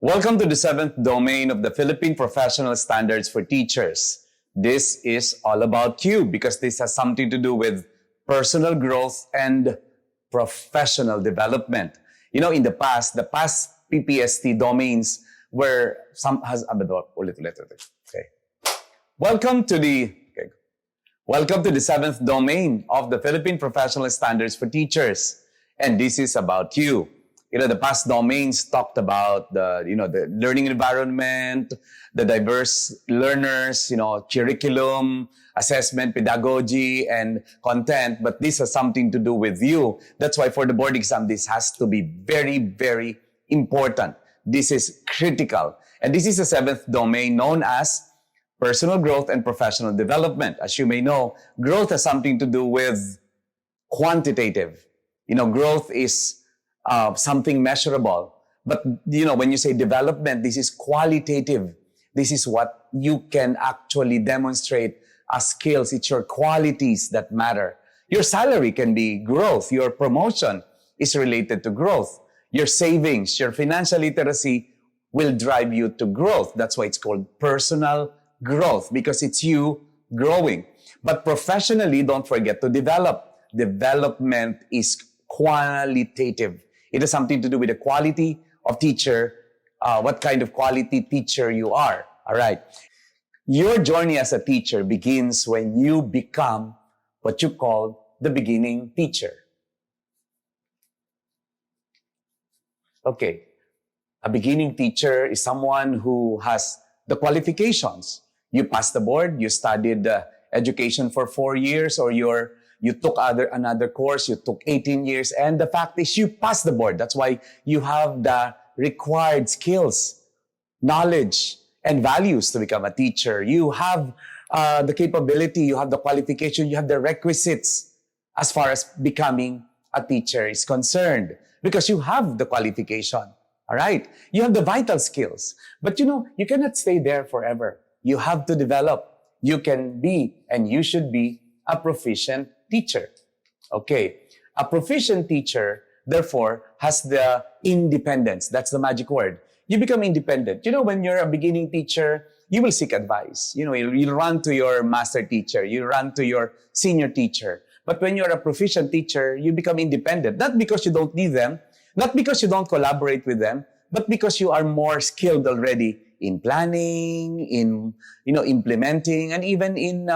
Welcome to the seventh domain of the Philippine Professional Standards for Teachers. This is all about you because this has something to do with personal growth and professional development. You know, in the past Ppst domains were okay. Welcome to the seventh domain of the Philippine Professional Standards for Teachers. And this is about you. You know, the past domains talked about the learning environment, the diverse learners, curriculum, assessment, pedagogy, and content. But this has something to do with you. That's why for the board exam, this has to be very, very important. This is critical. And this is the seventh domain known as personal growth and professional development. As you may know, growth has something to do with quantitative. Growth is something measurable. But, when you say development, this is qualitative. This is what you can actually demonstrate as skills. It's your qualities that matter. Your salary can be growth. Your promotion is related to growth. Your savings, your financial literacy will drive you to growth. That's why it's called personal growth, because it's you growing. But professionally, don't forget to develop. Development is qualitative. It has something to do with the quality of teacher, what kind of quality teacher you are. All right. Your journey as a teacher begins when you become what you call the beginning teacher. Okay. A beginning teacher is someone who has the qualifications. You passed the board, you studied education for 4 years, or you took another course, you took 18 years, and the fact is you passed the board. That's why you have the required skills, knowledge, and values to become a teacher. You have the capability, you have the qualification, you have the requisites as far as becoming a teacher is concerned, because you have the qualification. All right? You have the vital skills. But you cannot stay there forever. You have to develop. You can be, and you should be, a proficient teacher. Okay. A proficient teacher, therefore, has the independence. That's the magic word. You become independent. When you're a beginning teacher, you will seek advice. You'll run to your master teacher. You run to your senior teacher. But when you're a proficient teacher, you become independent. Not because you don't need them, not because you don't collaborate with them, but because you are more skilled already in planning, in implementing, and even in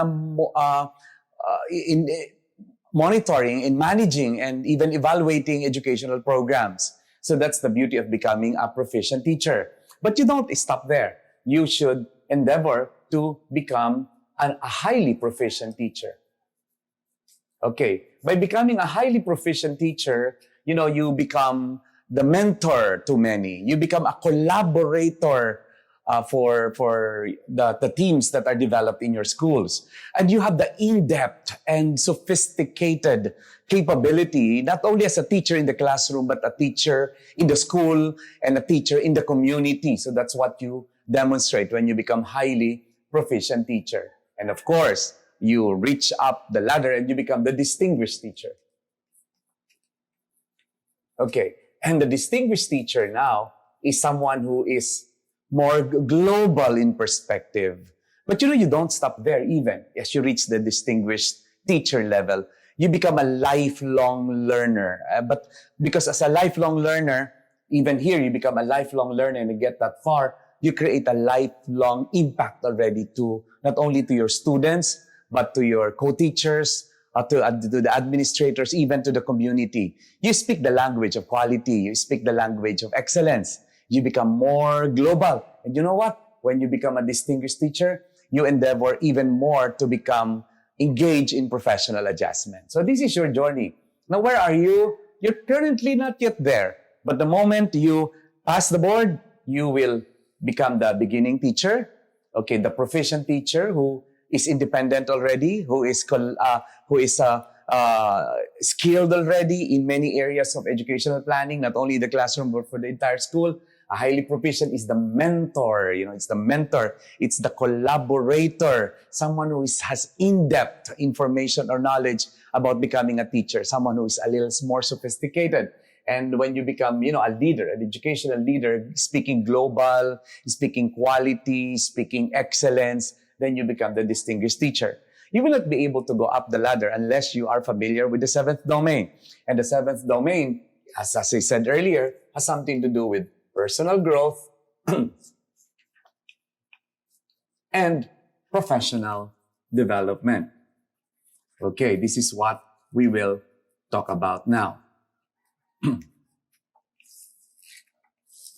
monitoring, in managing, and even evaluating educational programs. So that's the beauty of becoming a proficient teacher. But you don't stop there. You should endeavor to become a highly proficient teacher. Okay. By becoming a highly proficient teacher, you become the mentor to many. You become a collaborator for the teams that are developed in your schools. And you have the in-depth and sophisticated capability, not only as a teacher in the classroom, but a teacher in the school and a teacher in the community. So that's what you demonstrate when you become highly proficient teacher. And of course, you reach up the ladder and you become the distinguished teacher. Okay. And the distinguished teacher now is someone who is more global in perspective. But you don't stop there even. As you reach the distinguished teacher level, you become a lifelong learner. But because as a lifelong learner, even here, you become a lifelong learner, and you get that far, you create a lifelong impact already to not only to your students, but to your co-teachers, to the administrators, even to the community. You speak the language of quality. You speak the language of excellence. You become more global. And you know what? When you become a distinguished teacher, you endeavor even more to become engaged in professional adjustment. So this is your journey. Now, where are you? You're currently not yet there. But the moment you pass the board, you will become the beginning teacher. Okay, the proficient teacher who is independent already, who is skilled already in many areas of educational planning, not only the classroom, but for the entire school. A highly proficient is the mentor. It's the mentor. It's the collaborator. Someone who has in-depth information or knowledge about becoming a teacher. Someone who is a little more sophisticated. And when you become, a leader, an educational leader, speaking global, speaking quality, speaking excellence, then you become the distinguished teacher. You will not be able to go up the ladder unless you are familiar with the seventh domain. And the seventh domain, as I said earlier, has something to do with personal growth and professional development. Okay, this is what we will talk about now.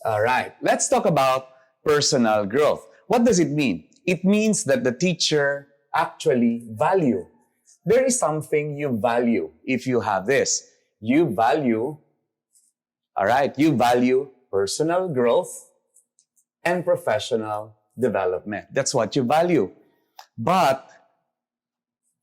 All right, let's talk about personal growth. What does it mean? It means that the teacher actually value. There is something you value if you have this. You value, all right, you value personal growth and professional development. That's what you value. But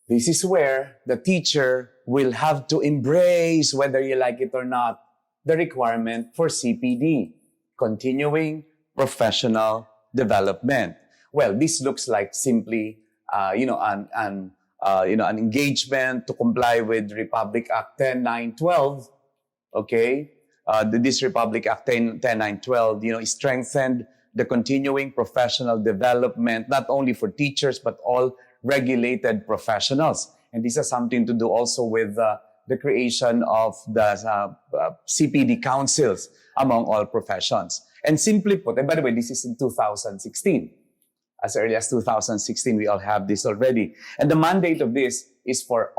this is where the teacher will have to embrace, whether you like it or not, the requirement for CPD, continuing professional development. Well, this looks like simply, an engagement to comply with Republic Act 10912. Okay, this Republic Act 10912, strengthened the continuing professional development, not only for teachers, but all regulated professionals. And this has something to do also with the creation of the CPD councils among all professions. And simply put, and by the way, this is in 2016. As early as 2016, we all have this already. And the mandate of this is for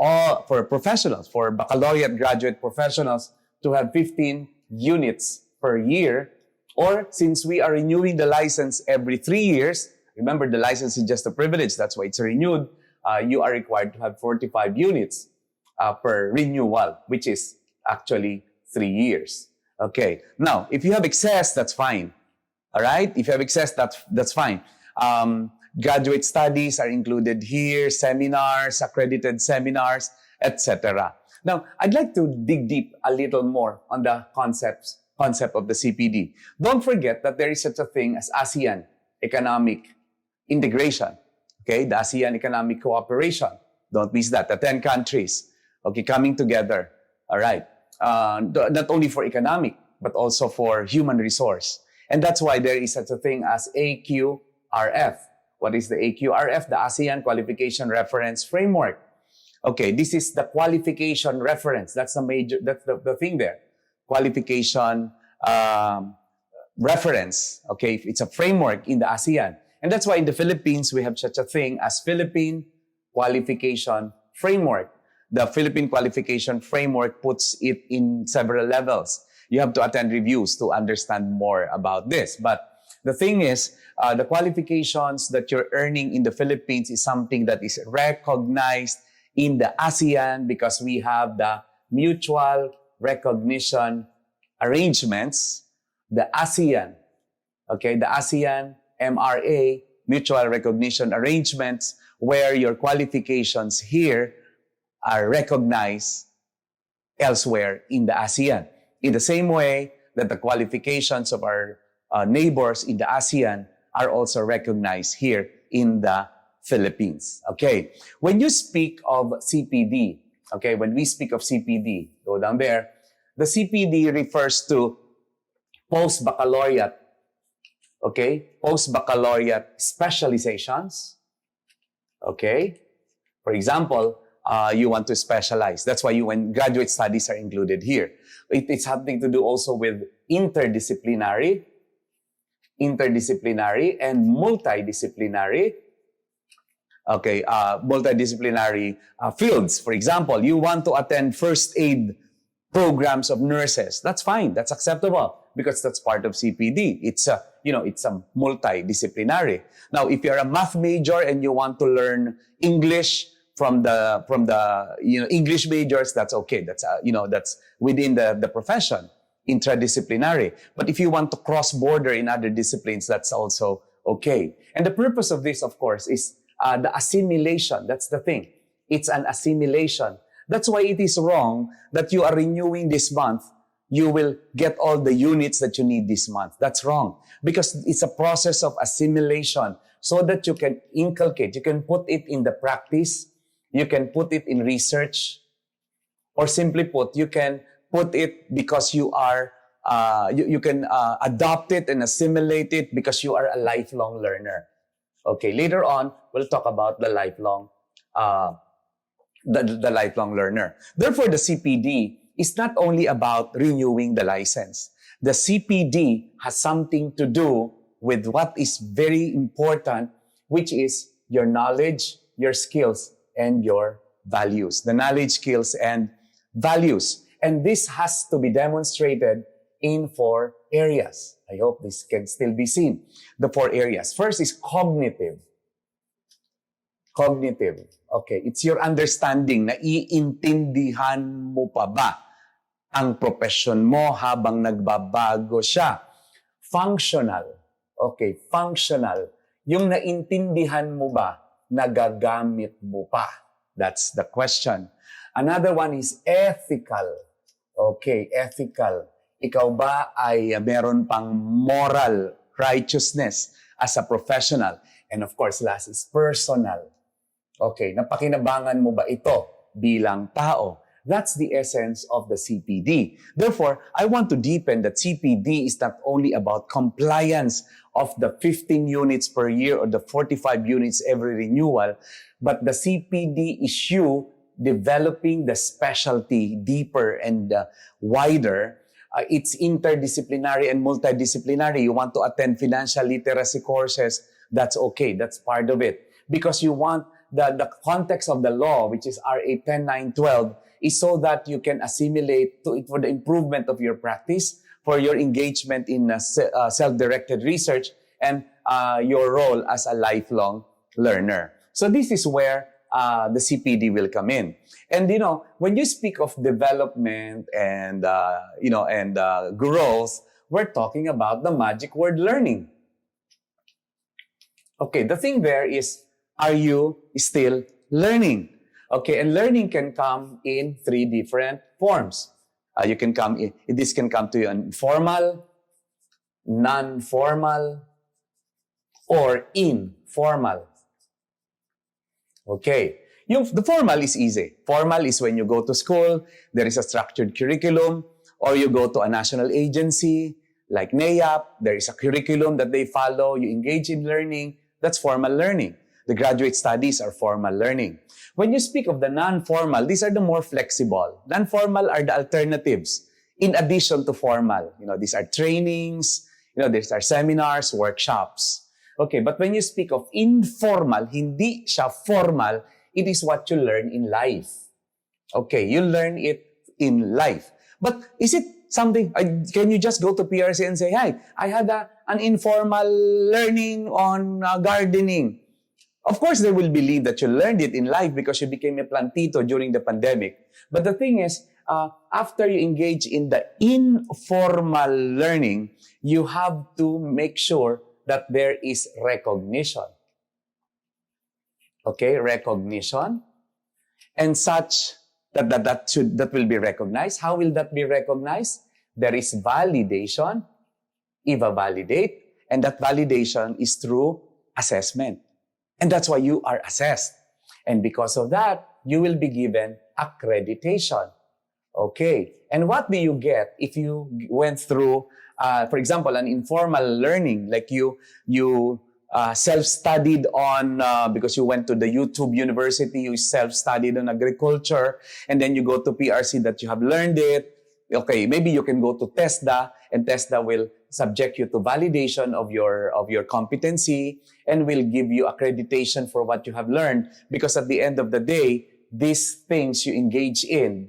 professionals, for baccalaureate graduate professionals to have 15 units per year. Or since we are renewing the license every 3 years, remember the license is just a privilege, that's why it's renewed, you are required to have 45 units per renewal, which is actually 3 years. Okay, now, if you have excess, that's fine. All right, if you have excess, that's fine. Graduate studies are included here, seminars, accredited seminars, etc. Now, I'd like to dig deep a little more on the concept of the CPD. Don't forget that there is such a thing as ASEAN economic integration. Okay, the ASEAN economic cooperation. Don't miss that. The 10 countries, okay, coming together. All right, not only for economic, but also for human resource. And that's why there is such a thing as AQRF. What is the AQRF? The ASEAN Qualification Reference Framework. Okay, this is the qualification reference. That's the thing there. Qualification reference. Okay, it's a framework in the ASEAN. And that's why in the Philippines, we have such a thing as Philippine Qualification Framework. The Philippine Qualification Framework puts it in several levels. You have to attend reviews to understand more about this. But the thing is, the qualifications that you're earning in the Philippines is something that is recognized in the ASEAN because we have the mutual recognition arrangements, the ASEAN, okay, the ASEAN MRA, mutual recognition arrangements, where your qualifications here are recognized elsewhere in the ASEAN. In the same way that the qualifications of our neighbors in the ASEAN are also recognized here in the Philippines. Okay, when you speak of CPD, okay, when we speak of CPD, go down there, the CPD refers to post-baccalaureate, okay, post-baccalaureate specializations, okay. For example, you want to specialize. That's why when graduate studies are included here. It's something to do also with interdisciplinary and multidisciplinary. Okay, multidisciplinary fields. For example, you want to attend first aid programs of nurses. That's fine. That's acceptable because that's part of CPD. It's a multidisciplinary. Now, if you're a math major and you want to learn English from the English majors, that's okay. That's that's within the profession, intradisciplinary. But if you want to cross border in other disciplines, that's also okay. And the purpose of this, of course, is the assimilation. That's the thing. It's an assimilation. That's why it is wrong that you are renewing this month. You will get all the units that you need this month. That's wrong because it's a process of assimilation so that you can inculcate, you can put it in the practice, you can put it in research, or simply put, you can put it because you are, you can adopt it and assimilate it because you are a lifelong learner. Okay, later on, we'll talk about the lifelong, the lifelong learner. Therefore, the CPD is not only about renewing the license. The CPD has something to do with what is very important, which is your knowledge, your skills, and your values. The knowledge, skills, and values. And this has to be demonstrated in 4 areas. I hope this can still be seen. The 4 areas. First is cognitive. Cognitive. Okay, it's your understanding. Naiintindihan mo pa ba ang profession mo habang nagbabago siya? Functional. Okay, functional. Yung naintindihan mo ba, nagagamit mo pa? That's the question. Another one is ethical. Okay, ethical. Ikaw ba ay meron pang moral righteousness as a professional? And of course, last is personal. Okay, napakinabangan mo ba ito bilang tao? That's the essence of the CPD. Therefore, I want to deepen that CPD is not only about compliance of the 15 units per year or the 45 units every renewal, but the CPD is you developing the specialty deeper and wider. It's interdisciplinary and multidisciplinary. You want to attend financial literacy courses, that's okay. That's part of it. Because you want the context of the law, which is RA 10912, is so that you can assimilate to it for the improvement of your practice, for your engagement in self-directed research, and your role as a lifelong learner. So this is where the CPD will come in. And, when you speak of development and, growth, we're talking about the magic word learning. Okay, the thing there is, are you still learning? Okay, and learning can come in 3 different forms. This can come to you in formal, non-formal, or informal. Okay. The formal is easy. Formal is when you go to school, there is a structured curriculum, or you go to a national agency like NAYAP, there is a curriculum that they follow, you engage in learning, that's formal learning. The graduate studies are formal learning. When you speak of the non-formal, these are the more flexible. Non-formal are the alternatives in addition to formal. These are trainings, these are seminars, workshops. Okay, but when you speak of informal, hindi siya formal, it is what you learn in life. Okay, you learn it in life. But is it something, can you just go to PRC and say, hi, I had an informal learning on gardening. Of course, they will believe that you learned it in life because you became a plantito during the pandemic. But the thing is, after you engage in the informal learning, you have to make sure that there is recognition. Okay, recognition. And such that will be recognized. How will that be recognized? There is validation, validate, and that validation is through assessment. And that's why you are assessed. And because of that, you will be given accreditation. Okay. And what do you get if you went through, for example, an informal learning, like you self-studied on, because you went to the YouTube University, you self-studied on agriculture, and then you go to PRC that you have learned it. Okay, maybe you can go to TESDA, and TESDA will subject you to validation of your competency and will give you accreditation for what you have learned. Because at the end of the day, these things you engage in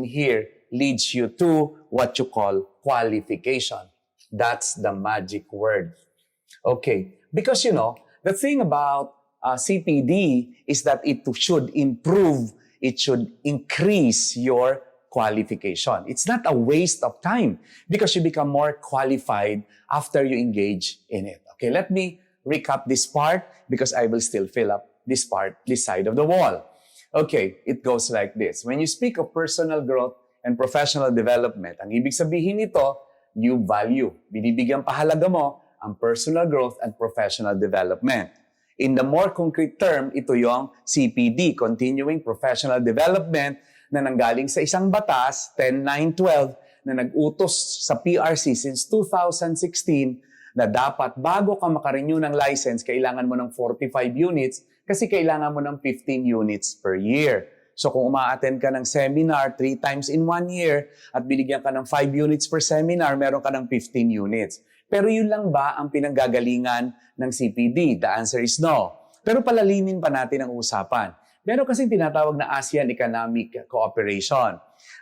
here leads you to what you call qualification. That's the magic word. Okay, because the thing about CPD is that it should improve, it should increase your qualification. It's not a waste of time because you become more qualified after you engage in it. Okay, let me recap this part because I will still fill up this side of the wall. Okay, it goes like this. When you speak of personal growth and professional development, ang ibig sabihin nito, you value. Binibigyan pahalaga mo ang personal growth and professional development. In the more concrete term, ito yung CPD, Continuing Professional Development, na nanggaling sa isang batas, 10912, na nag-utos sa PRC since 2016 na dapat bago ka makarenew ng license, kailangan mo ng 45 units kasi kailangan mo ng 15 units per year. So kung uma-attend ka ng seminar 3 times in 1 year at binigyan ka ng 5 units per seminar, meron ka ng 15 units. Pero yun lang ba ang pinanggagalingan ng CPD? The answer is no. Pero palalimin pa natin ang usapan. Meron kasi tinatawag na ASEAN Economic Cooperation.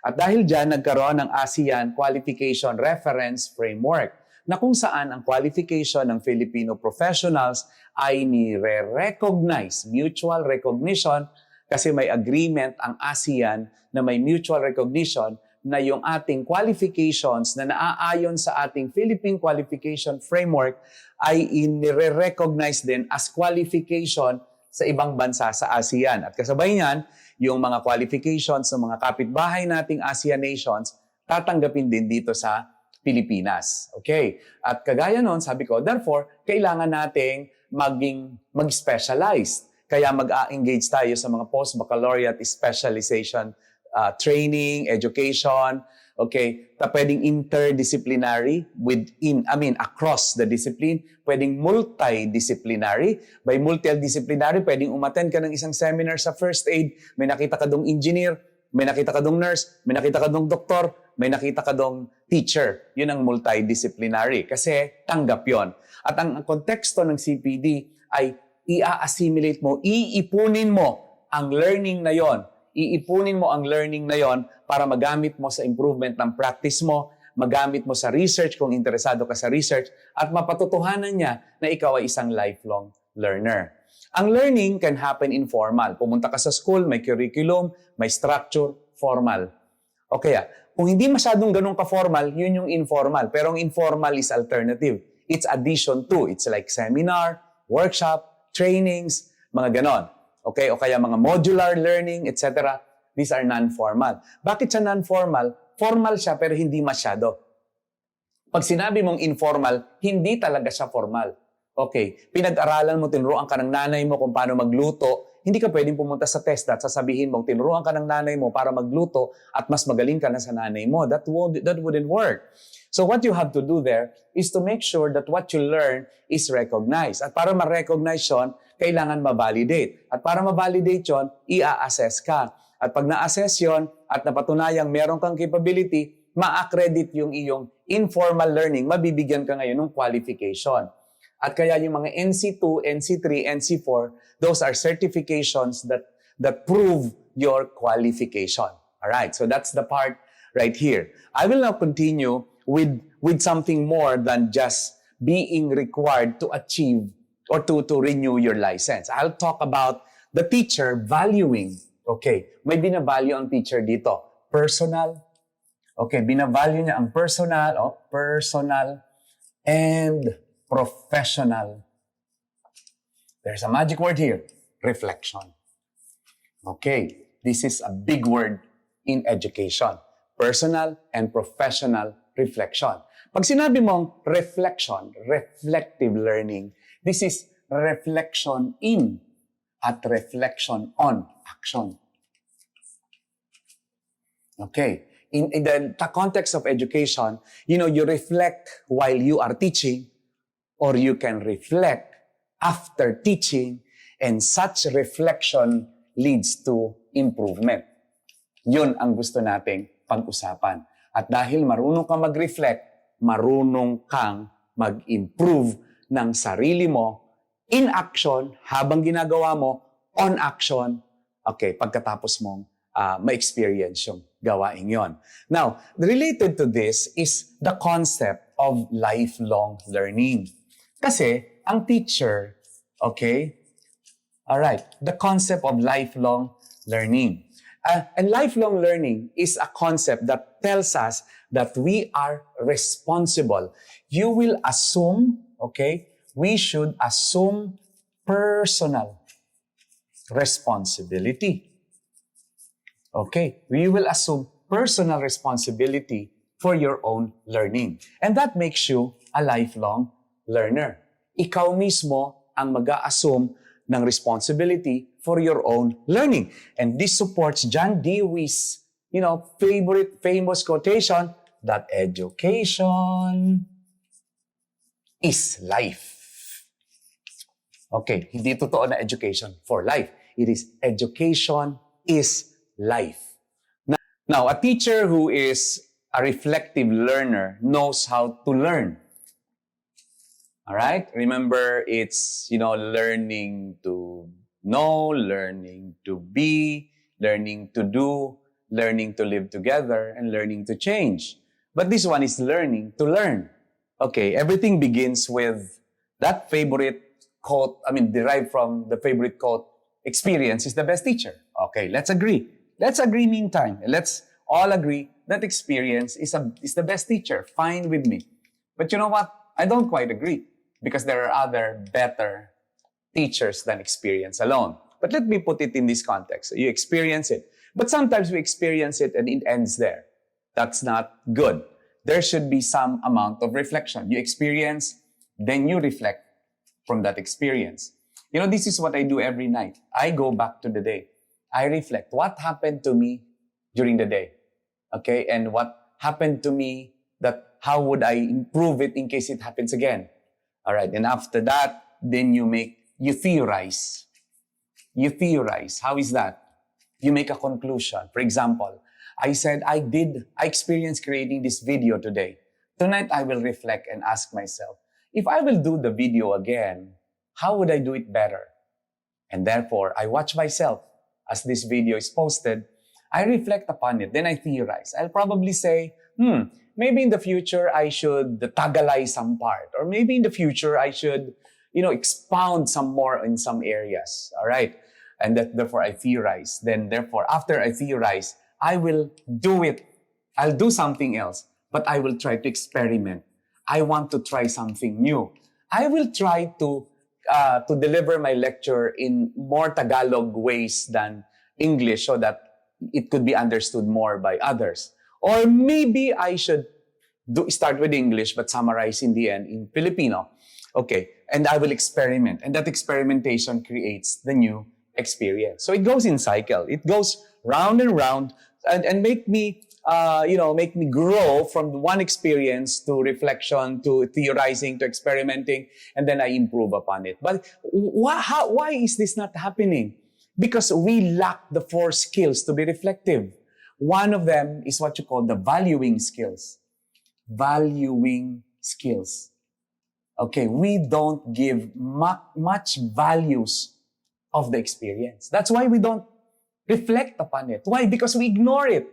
At dahil dyan, nagkaroon ng ASEAN Qualification Reference Framework na kung saan ang qualification ng Filipino professionals ay nire-recognize, mutual recognition, kasi may agreement ang ASEAN na may mutual recognition na yung ating qualifications na naaayon sa ating Philippine Qualification Framework ay nire-recognize din as qualification sa ibang bansa sa ASEAN. At kasabay niyan, yung mga qualifications ng mga kapitbahay nating ASEAN nations, tatanggapin din dito sa Pilipinas. Okay? At kagaya nun, sabi ko, therefore, kailangan nating mag-specialize. Kaya mag-engage tayo sa mga post-baccalaureate specialization training, education, okay? Pwedeng interdisciplinary across the discipline. Pwedeng multidisciplinary. By multidisciplinary, pwedeng umattend ka ng isang seminar sa first aid, may nakita ka dong engineer, may nakita ka dong nurse, may nakita ka dong doktor, may nakita ka dong teacher. Yun ang multidisciplinary kasi tanggap yon. At ang konteksto ng CPD ay i-assimilate mo, iipunin mo ang learning na yon. Iipunin mo ang learning na yon para magamit mo sa improvement ng practice mo, magamit mo sa research kung interesado ka sa research, at mapatutuhanan niya na ikaw ay isang lifelong learner. Ang learning can happen informal. Pumunta ka sa school, may curriculum, may structure, formal. O kaya, kung hindi masyadong ganun ka-formal, yun yung informal. Pero ang informal is alternative. It's addition to. It's like seminar, workshop, trainings, mga ganon. Okay? O kaya mga modular learning, etc. These are non-formal. Bakit siya non-formal? Formal siya pero hindi masyado. Pag sinabi mong informal, hindi talaga siya formal. Okay, pinag-aralan mo, tinuruan ka ng nanay mo kung paano magluto, hindi ka pwedeng pumunta sa test at sasabihin mong tinuruan ka ng nanay mo para magluto at mas magaling ka na sa nanay mo. That wouldn't work. So what you have to do there is to make sure that what you learn is recognized. At para ma-recognize yun, kailangan ma-validate. At para ma-validate yun, i-assess ka. At pag na-assess yun at napatunayang meron kang capability, ma-accredit yung iyong informal learning, mabibigyan ka ngayon ng qualification. At kaya yung mga NC2, NC3, NC4, those are certifications that prove your qualification. Alright, so that's the part right here. I will now continue with something more than just being required to achieve or to renew your license. I'll talk about the teacher valuing. Okay, may binavalue ang teacher dito. Personal. Okay, binavalue niya ang personal and professional. There's a magic word here, reflection. Okay, this is a big word in education. Personal and professional reflection. Pag sinabi mong reflection, reflective learning, this is reflection in at reflection on action. Okay, in the context of education, you reflect while you are teaching, or you can reflect after teaching, and such reflection leads to improvement. Yun ang gusto nating pag-usapan. At dahil marunong kang mag-reflect, marunong kang mag-improve ng sarili mo in action, habang ginagawa mo, on action, okay, pagkatapos mong ma-experience yung gawain yon. Now, related to this is the concept of lifelong learning. Kasi, ang teacher, okay, alright, the concept of lifelong learning. And lifelong learning is a concept that tells us that we are responsible. You will assume, okay, we should assume personal responsibility. Okay, we will assume personal responsibility for your own learning. And that makes you a lifelong learner. Ikaw mismo ang mag-a-assume ng responsibility for your own learning. And this supports John Dewey's, favorite famous quotation that education is life. Okay, hindi totoo na education for life. It is education is life. Now, a teacher who is a reflective learner knows how to learn. All right? Remember, it's, learning to know, learning to be, learning to do, learning to live together, and learning to change. But this one is learning to learn. Okay, everything begins with that favorite quote, derived from the favorite quote, experience is the best teacher. Okay, let's agree. Let's agree meantime. Let's all agree that experience is the best teacher. Fine with me. But you know what? I don't quite agree because there are other better teachers than experience alone. But let me put it in this context. You experience it. But sometimes we experience it and it ends there. That's not good. There should be some amount of reflection. You experience, then you reflect from that experience. This is what I do every night. I go back to the day. I reflect. What happened to me during the day? Okay? And what happened to me how would I improve it in case it happens again? All right. And after that, then you theorize. You theorize. How is that? You make a conclusion. For example, I said, I experienced creating this video today. Tonight, I will reflect and ask myself, if I will do the video again, how would I do it better? And therefore, I watch myself as this video is posted. I reflect upon it. Then I theorize. I'll probably say, maybe in the future, I should tagalize some part. Or maybe in the future, I should, expound some more in some areas. All right? And therefore, I theorize. Then therefore, after I theorize, I will do it. I'll do something else. But I will try to experiment. I want to try something new. I will try to deliver my lecture in more Tagalog ways than English so that it could be understood more by others. Or maybe I should start with English but summarize in the end in Filipino. Okay, and I will experiment. And that experimentation creates the new experience. So it goes in cycle. It goes round and round and make me grow from one experience to reflection, to theorizing, to experimenting, and then I improve upon it. But why is this not happening? Because we lack the 4 skills to be reflective. One of them is what you call the valuing skills. Valuing skills. Okay, we don't give much values of the experience. That's why we don't reflect upon it. Why? Because we ignore it.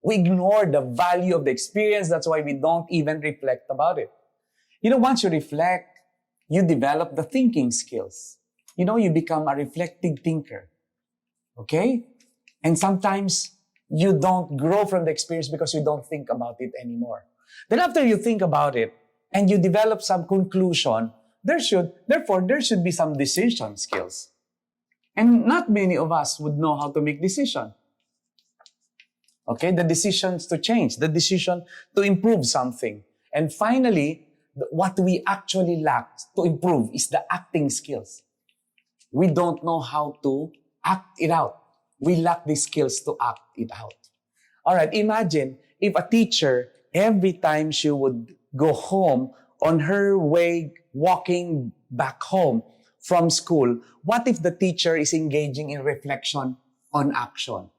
We ignore the value of the experience. That's why we don't even reflect about it. Once you reflect, you develop the thinking skills. You become a reflective thinker. Okay? And sometimes you don't grow from the experience because you don't think about it anymore. Then after you think about it and you develop some conclusion, there should be some decision skills. And not many of us would know how to make decision. Okay, the decisions to change, the decision to improve something. And finally, what we actually lack to improve is the acting skills. We don't know how to act it out. We lack the skills to act it out. All right, imagine if a teacher, every time she would go home, on her way walking back home from school, what if the teacher is engaging in reflection on action?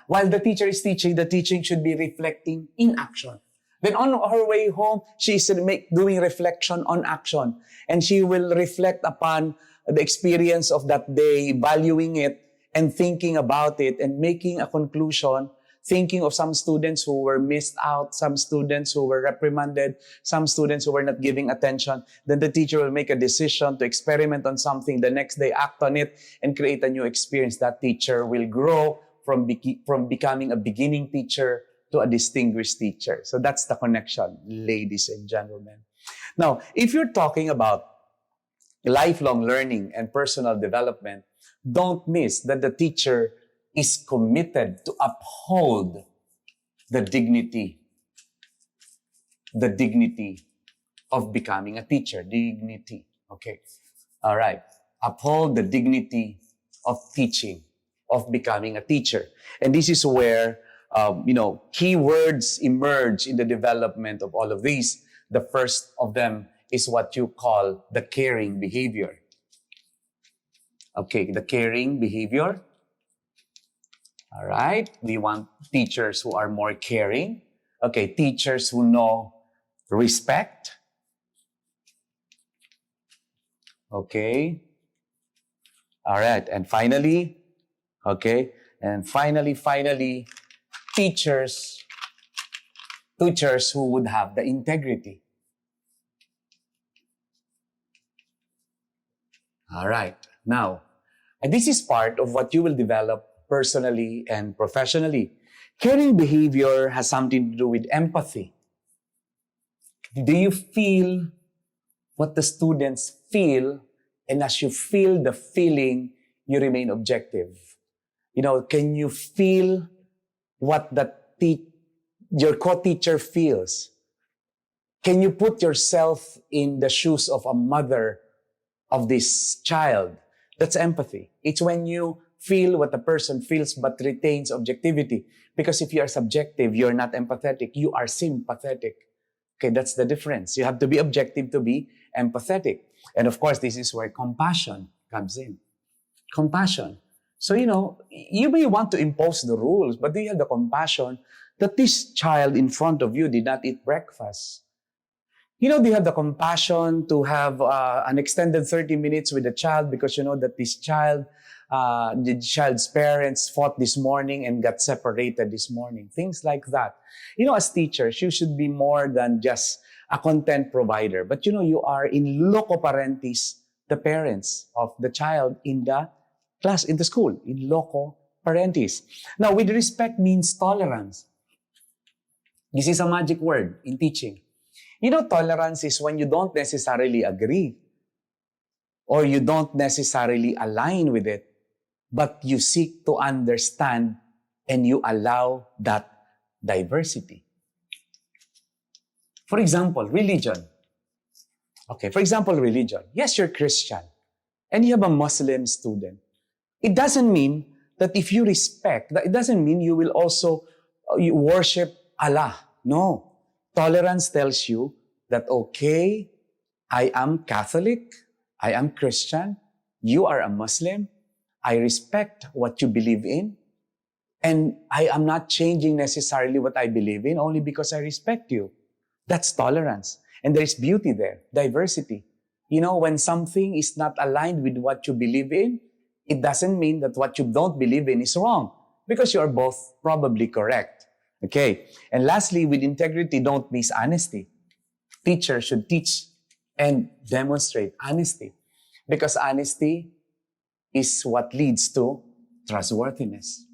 While the teacher is teaching, the teaching should be reflecting in action. Then on her way home, she is doing reflection on action. And she will reflect upon the experience of that day, valuing it and thinking about it and making a conclusion, thinking of some students who were missed out, some students who were reprimanded, some students who were not giving attention. Then the teacher will make a decision to experiment on something. The next day, act on it and create a new experience. That teacher will grow from becoming a beginning teacher to a distinguished teacher. So that's the connection, ladies and gentlemen. Now, if you're talking about lifelong learning and personal development, don't miss that the teacher is committed to uphold the dignity of becoming a teacher. Dignity. Okay. All right. Uphold the dignity of teaching, of becoming a teacher. And this is where, key words emerge in the development of all of these. The first of them is what you call the caring behavior. Okay, the caring behavior. All right, we want teachers who are more caring. Okay, teachers who know respect. Okay. All right, and finally, teachers who would have the integrity. All right, now, and this is part of what you will develop personally and professionally. Caring behavior has something to do with empathy. Do you feel what the students feel? And as you feel the feeling, you remain objective. Can you feel what your co-teacher feels? Can you put yourself in the shoes of a mother of this child? That's empathy. It's when you feel what the person feels but retains objectivity. Because if you are subjective, you're not empathetic. You are sympathetic. Okay, that's the difference. You have to be objective to be empathetic. And of course, this is where compassion comes in. Compassion. So, you may want to impose the rules, but do you have the compassion that this child in front of you did not eat breakfast? Do you have the compassion to have an extended 30 minutes with the child because you know that the child's parents fought this morning and got separated this morning? Things like that. As teachers, you should be more than just a content provider. But you are in loco parentis, the parents of the child in the class, in the school, in loco parentis. Now, with respect means tolerance. This is a magic word in teaching. Tolerance is when you don't necessarily agree or you don't necessarily align with it, but you seek to understand and you allow that diversity. For example, religion. Okay, for example, religion. Yes, you're Christian and you have a Muslim student. It doesn't mean that if you respect, it doesn't mean you will also you worship Allah. No. Tolerance tells you that, okay, I am Catholic, I am Christian, you are a Muslim, I respect what you believe in, and I am not changing necessarily what I believe in only because I respect you. That's tolerance. And there's beauty there, diversity. When something is not aligned with what you believe in, it doesn't mean that what you don't believe in is wrong, because you are both probably correct. Okay. And lastly, with integrity, don't miss honesty. Teachers should teach and demonstrate honesty, because honesty is what leads to trustworthiness.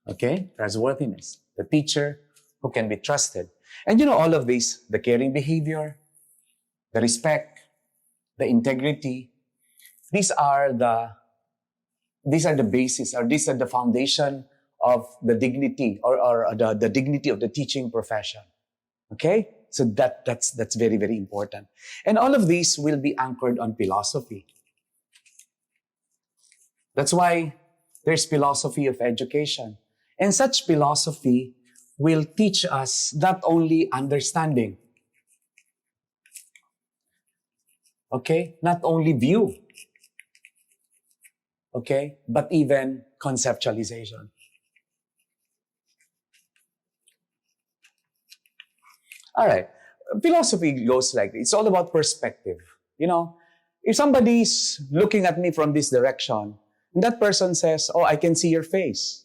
Okay? Trustworthiness. The teacher who can be trusted. And all of these, the caring behavior, the respect, the integrity, these are the basis, or these are the foundation of the dignity or the dignity of the teaching profession. Okay? So that's very, very important. And all of these will be anchored on philosophy. That's why there's philosophy of education. And such philosophy will teach us not only understanding, okay? Not only view, okay? But even conceptualization. All right. Philosophy goes like this. It's all about perspective. If somebody's looking at me from this direction, and that person says, oh, I can see your face.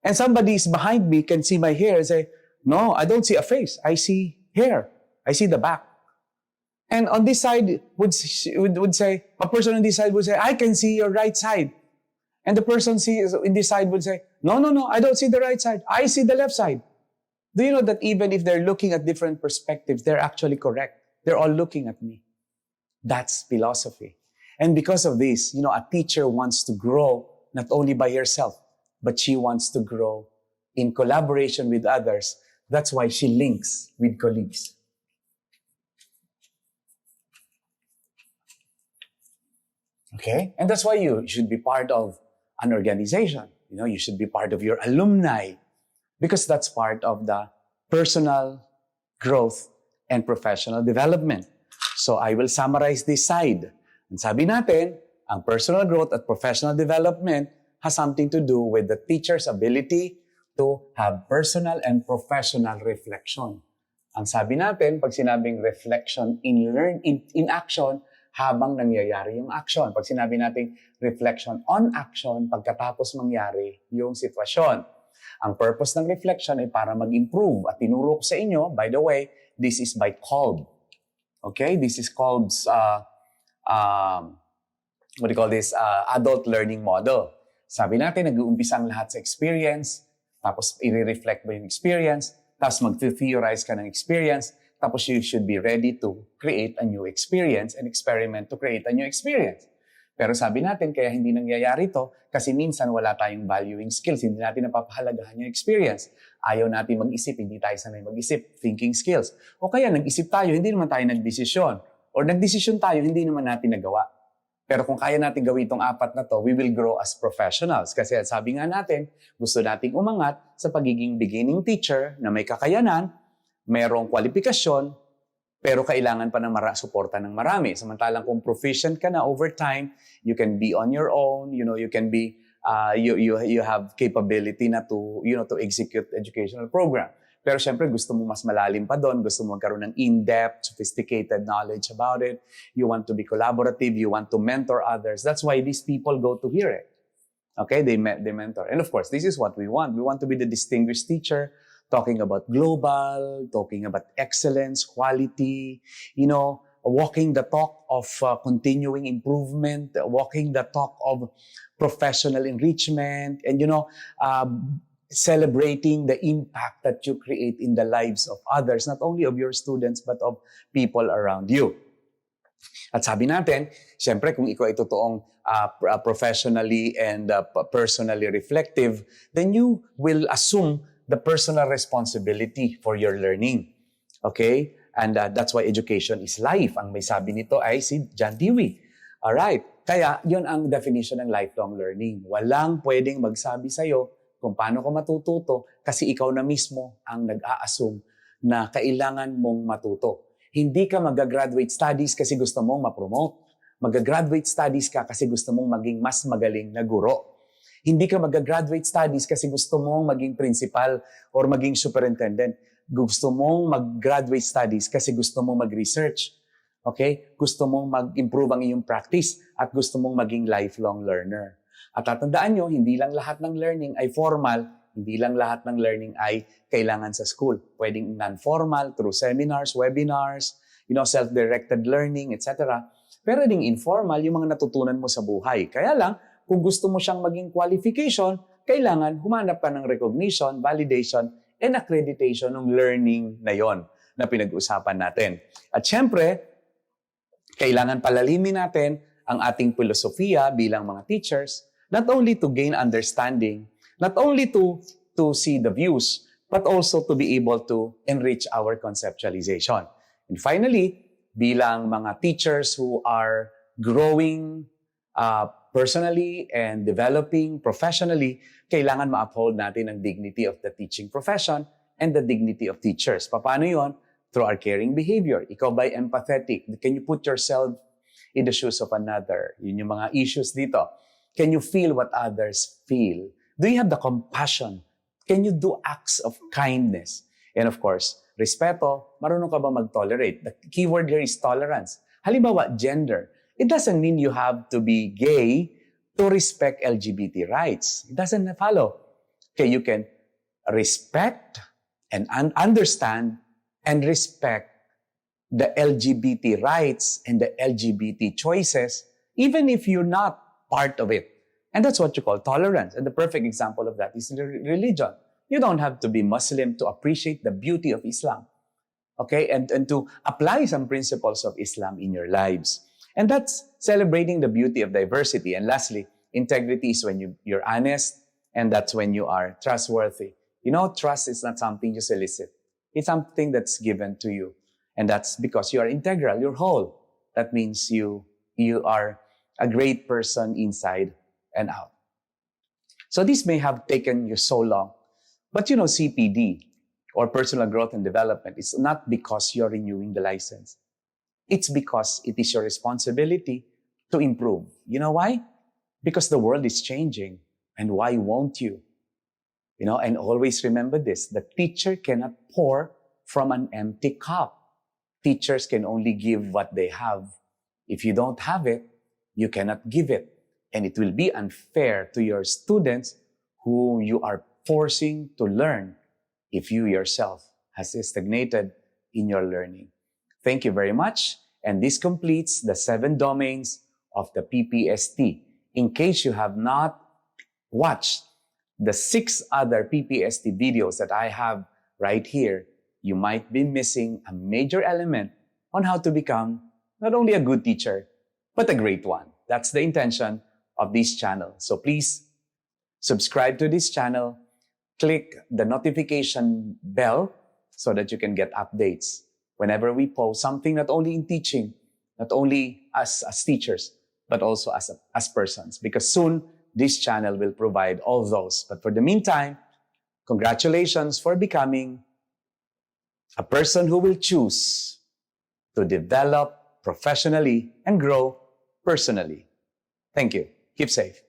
And somebody's behind me can see my hair and say, no, I don't see a face. I see hair. I see the back. And on this side would say, a person on this side would say, I can see your right side. And the person in this side would say, no, I don't see the right side. I see the left side. Do you know that even if they're looking at different perspectives, they're actually correct? They're all looking at me. That's philosophy. And because of this, a teacher wants to grow not only by herself, but she wants to grow in collaboration with others. That's why she links with colleagues. Okay? And that's why you should be part of an organization. You should be part of your alumni because that's part of the personal growth and professional development. So I will summarize this side. And sabi natin, ang personal growth at professional development has something to do with the teacher's ability to have personal and professional reflection. Ang sabi natin, pag sinabing reflection in action, habang nangyayari yung action. Pag sinabi natin reflection on action, pagkatapos mangyari yung sitwasyon. Ang purpose ng reflection ay para mag-improve. At tinuro ko sa inyo, by the way, this is by COLB. Okay? This is COLB's, adult learning model. Sabi natin, nag-uumpisa ang lahat sa experience, tapos i-reflect mo yung experience, tapos mag-theorize ka ng experience, tapos you should be ready to create a new experience and experiment to create a new experience. Pero sabi natin, kaya hindi nangyayari to kasi minsan wala tayong valuing skills. Hindi natin napapahalagahan yung experience. Ayaw natin mag-isip, hindi tayo sanay mag-isip. Thinking skills. O kaya nag-isip tayo, hindi naman tayo nagdesisyon. O nagdesisyon tayo, hindi naman natin nagawa. Pero kung kaya natin gawin itong apat na to, we will grow as professionals. Kasi sabi nga natin, gusto nating umangat sa pagiging beginning teacher na may kakayanan, merong kwalifikasyon, pero kailangan pa ng suporta ng marami. Samantalang kung proficient ka na over time, you can be on your own, you can be, you have capability na to execute educational program. Pero syempre, gusto mo mas malalim pa doon, gusto mo magkaroon ng in-depth, sophisticated knowledge about it. You want to be collaborative, you want to mentor others. That's why these people go to hear it. Okay, they mentor. And of course, this is what we want. We want to be the distinguished teacher, talking about global, talking about excellence, quality, walking the talk of continuing improvement, walking the talk of professional enrichment, and, celebrating the impact that you create in the lives of others, not only of your students, but of people around you. At sabi natin, siyempre kung ikaw ay totoong professionally and personally reflective, then you will assume the personal responsibility for your learning. Okay? And that's why education is life. Ang may sabi nito ay si John Dewey. Alright. Kaya, yun ang definition ng lifelong learning. Walang pwedeng magsabi sa'yo kung paano ka matututo kasi ikaw na mismo ang nag-a-assume na kailangan mong matuto. Hindi ka mag-graduate studies kasi gusto mong ma-promote. Mag-graduate studies ka kasi gusto mong maging mas magaling na guro. Hindi ka mag-graduate studies kasi gusto mong maging principal or maging superintendent. Gusto mong mag-graduate studies kasi gusto mong mag-research. Okay? Gusto mong mag-improve ang iyong practice at gusto mong maging lifelong learner. At tatandaan nyo, hindi lang lahat ng learning ay formal, hindi lang lahat ng learning ay kailangan sa school. Pwedeng non-formal, through seminars, webinars, self-directed learning, etc. Pero ding informal, yung mga natutunan mo sa buhay. Kaya lang, kung gusto mo siyang maging qualification, kailangan humanap ka ng recognition, validation, and accreditation ng learning na yon na pinag-usapan natin. At syempre, kailangan palalimin natin ang ating filosofiya bilang mga teachers, not only to gain understanding, not only to see the views, but also to be able to enrich our conceptualization. And finally, bilang mga teachers who are growing personally and developing professionally, kailangan ma-uphold natin ang dignity of the teaching profession and the dignity of teachers. Paano yon? Through our caring behavior. Ikaw ba'y empathetic? Can you put yourself in the shoes of another? Yun yung mga issues dito. Can you feel what others feel? Do you have the compassion? Can you do acts of kindness? And of course, respeto, marunong ka ba mag-tolerate? The keyword here is tolerance. Halimbawa, gender. It doesn't mean you have to be gay to respect LGBT rights. It doesn't follow. Okay, you can respect and understand and respect the LGBT rights and the LGBT choices, even if you're not part of it. And that's what you call tolerance. And the perfect example of that is religion. You don't have to be Muslim to appreciate the beauty of Islam. Okay, and to apply some principles of Islam in your lives. And that's celebrating the beauty of diversity. And lastly, integrity is when you're honest, and that's when you are trustworthy. Trust is not something you solicit. It's something that's given to you. And that's because you are integral, you're whole. That means you are a great person inside and out. So this may have taken you so long, but CPD, or personal growth and development, is not because you're renewing the license. It's because it is your responsibility to improve. You know why? Because the world is changing. And why won't you? And always remember this, the teacher cannot pour from an empty cup. Teachers can only give what they have. If you don't have it, you cannot give it. And it will be unfair to your students who you are forcing to learn if you yourself has stagnated in your learning. Thank you very much. And this completes the 7 domains of the PPST. In case you have not watched the 6 other PPST videos that I have right here, you might be missing a major element on how to become not only a good teacher, but a great one. That's the intention of this channel. So please subscribe to this channel, click the notification bell so that you can get updates whenever we post something, not only in teaching, not only as teachers, but also as persons. Because soon, this channel will provide all those. But for the meantime, congratulations for becoming a person who will choose to develop professionally and grow personally. Thank you. Keep safe.